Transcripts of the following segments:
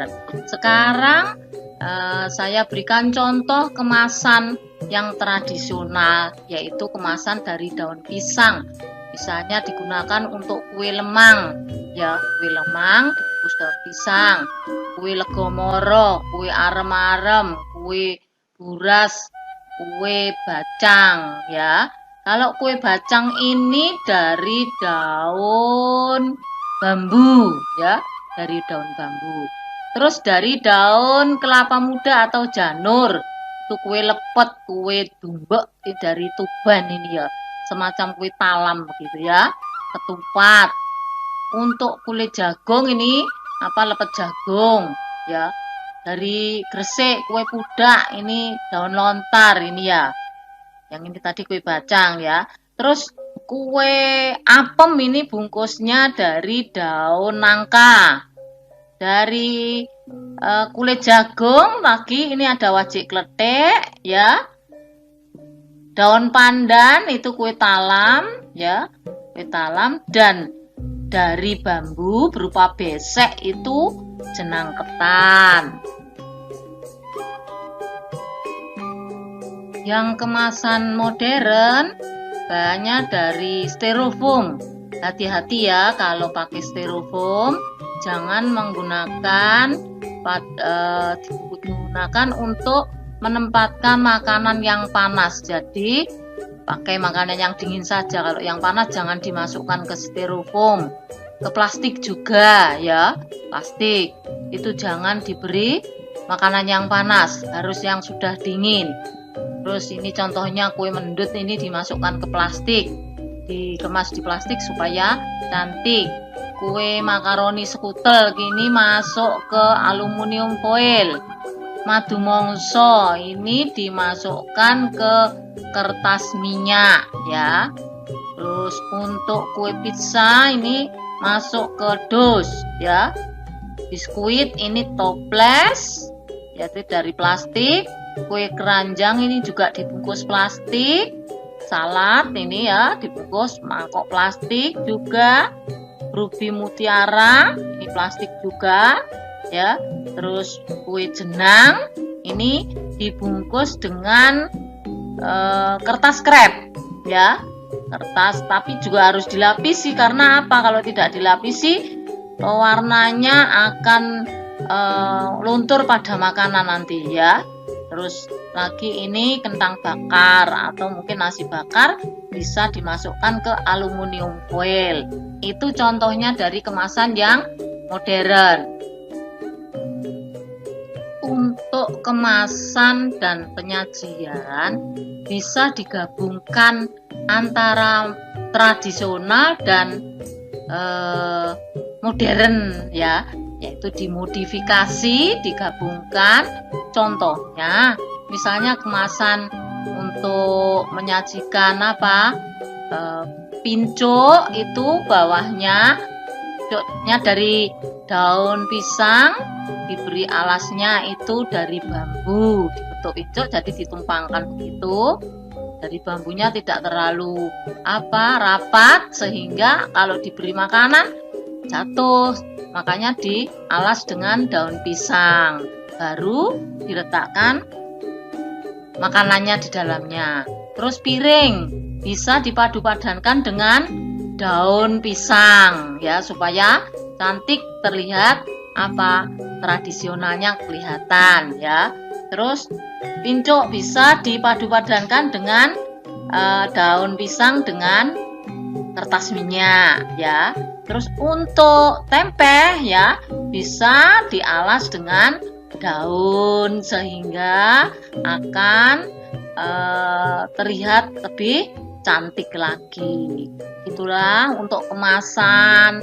modern. Sekarang saya berikan contoh kemasan yang tradisional, yaitu kemasan dari daun pisang. Misalnya digunakan untuk kue lemang, ya, kue lemang dibungkus daun pisang, kue legomoro, kue arem-arem, kue buras, kue bacang, ya. Kalau kue bacang ini dari daun bambu, ya, dari daun bambu. Terus dari daun kelapa muda atau janur, itu kue lepet, kue dumbek dari Tuban ini ya, semacam kue talam begitu ya, ketupat. Untuk kulit jagung ini lepet jagung, ya, dari Gresik kue pudak, ini daun lontar ini ya. Yang ini tadi kue bacang ya. Terus kue apem ini bungkusnya dari daun nangka. Dari kulit jagung lagi ini ada wajik kletek ya. Daun pandan itu kue talam ya, kue talam. Dan dari bambu berupa besek itu jenang ketan. Yang kemasan modern bahannya dari styrofoam. Hati-hati ya kalau pakai styrofoam, jangan menggunakan digunakan untuk menempatkan makanan yang panas. Jadi pakai makanan yang dingin saja. Kalau yang panas jangan dimasukkan ke styrofoam. Ke plastik juga ya. Plastik itu jangan diberi makanan yang panas, harus yang sudah dingin. Terus ini contohnya kue mendut ini dimasukkan ke plastik, dikemas di plastik supaya cantik. Kue makaroni skutel gini masuk ke aluminium foil. Madu mongso ini dimasukkan ke kertas minyak ya. Terus untuk kue pizza ini masuk ke dos ya. Biskuit ini toples yaitu dari plastik. Kue keranjang ini juga dibungkus plastik. Salad ini ya dibungkus mangkok plastik juga. Ruby mutiara ini plastik juga ya. Terus kue jenang ini dibungkus dengan kertas krep ya. Kertas, tapi juga harus dilapisi. Karena apa? Kalau tidak dilapisi warnanya akan luntur pada makanan nanti ya. Terus lagi ini kentang bakar atau mungkin nasi bakar bisa dimasukkan ke aluminium foil. Itu contohnya dari kemasan yang modern. Untuk kemasan dan penyajian bisa digabungkan antara tradisional dan modern ya, yaitu dimodifikasi, digabungkan. Contohnya misalnya kemasan untuk menyajikan pincuk, itu bawahnya dari daun pisang, diberi alasnya itu dari bambu, dibentuk pincuk jadi ditumpangkan begitu. Dari bambunya tidak terlalu rapat sehingga kalau diberi makanan jatuh, makanya dialas dengan daun pisang, baru diletakkan makanannya di dalamnya. Terus piring bisa dipadu-padankan dengan daun pisang ya, supaya cantik terlihat tradisionalnya kelihatan ya. Terus pincuk bisa dipadu-padankan dengan daun pisang dengan kertas minyak ya. Terus untuk tempe ya bisa dialas dengan daun sehingga akan terlihat lebih cantik lagi. Itulah untuk kemasan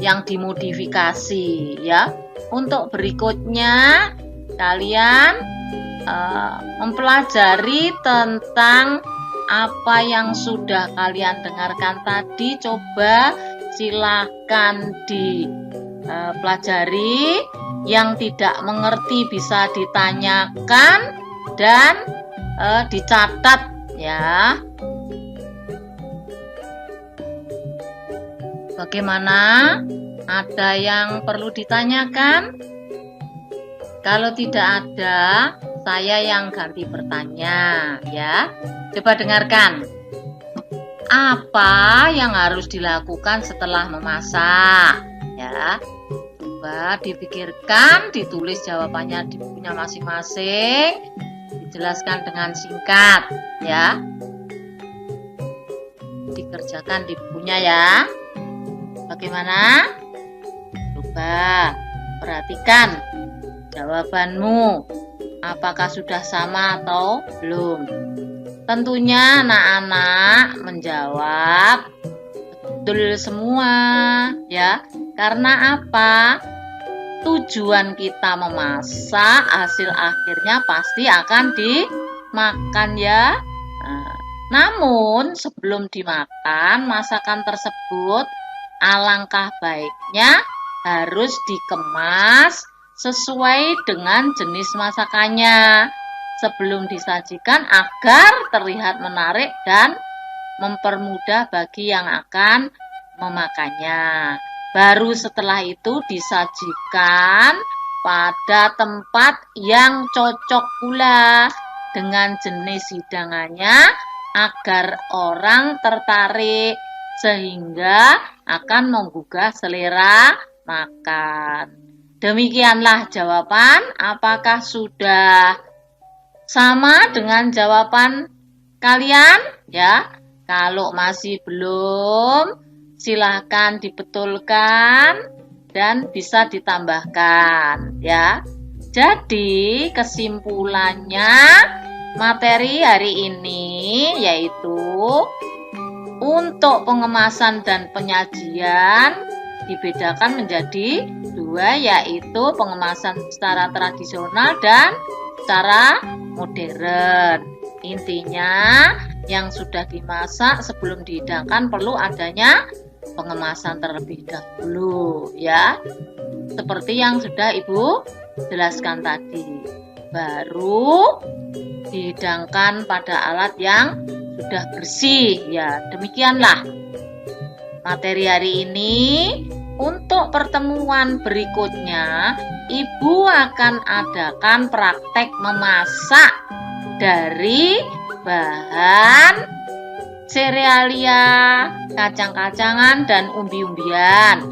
yang dimodifikasi ya. Untuk berikutnya kalian mempelajari tentang apa yang sudah kalian dengarkan tadi. Coba silakan dipelajari. Yang tidak mengerti bisa ditanyakan dan dicatat ya. Bagaimana? Ada yang perlu ditanyakan? Kalau tidak ada, saya yang ganti bertanya ya. Coba dengarkan. Apa yang harus dilakukan setelah memasak? Ya. Coba dipikirkan, ditulis jawabannya di bukunya masing-masing, dijelaskan dengan singkat ya. Dikerjakan di bukunya ya. Bagaimana? Coba perhatikan jawabanmu. Apakah sudah sama atau belum? Tentunya anak-anak menjawab betul semua ya. Karena apa? Tujuan kita memasak, hasil akhirnya pasti akan dimakan ya. Namun sebelum dimakan, masakan tersebut alangkah baiknya harus dikemas sesuai dengan jenis masakannya sebelum disajikan agar terlihat menarik dan mempermudah bagi yang akan memakannya. Baru setelah itu disajikan pada tempat yang cocok pula dengan jenis hidangannya agar orang tertarik sehingga akan menggugah selera makan. Demikianlah jawaban. Apakah sudah sama dengan jawaban kalian? Ya, kalau masih belum, silakan dibetulkan dan bisa ditambahkan. Ya, jadi kesimpulannya materi hari ini yaitu untuk pengemasan dan penyajian dibedakan menjadi dua, yaitu pengemasan secara tradisional dan secara modern. Intinya yang sudah dimasak sebelum dihidangkan perlu adanya pengemasan terlebih dahulu ya. Seperti yang sudah Ibu jelaskan tadi. Baru dihidangkan pada alat yang sudah bersih ya. Demikianlah materi hari ini. Untuk pertemuan berikutnya, Ibu akan adakan praktek memasak dari bahan serealia, kacang-kacangan, dan umbi-umbian.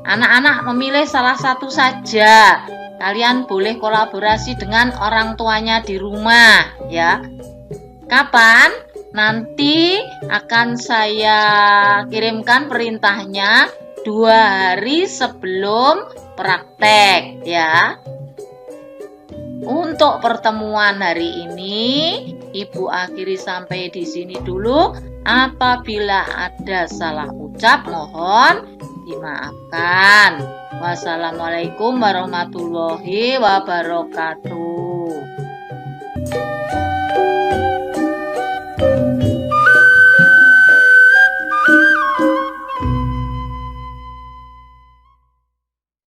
Anak-anak memilih salah satu saja. Kalian boleh kolaborasi dengan orang tuanya di rumah ya. Kapan? Nanti akan saya kirimkan perintahnya 2 hari sebelum praktek ya. Untuk pertemuan hari ini Ibu akhiri sampai di sini dulu. Apabila ada salah ucap mohon dimaafkan. Wassalamualaikum warahmatullahi wabarakatuh.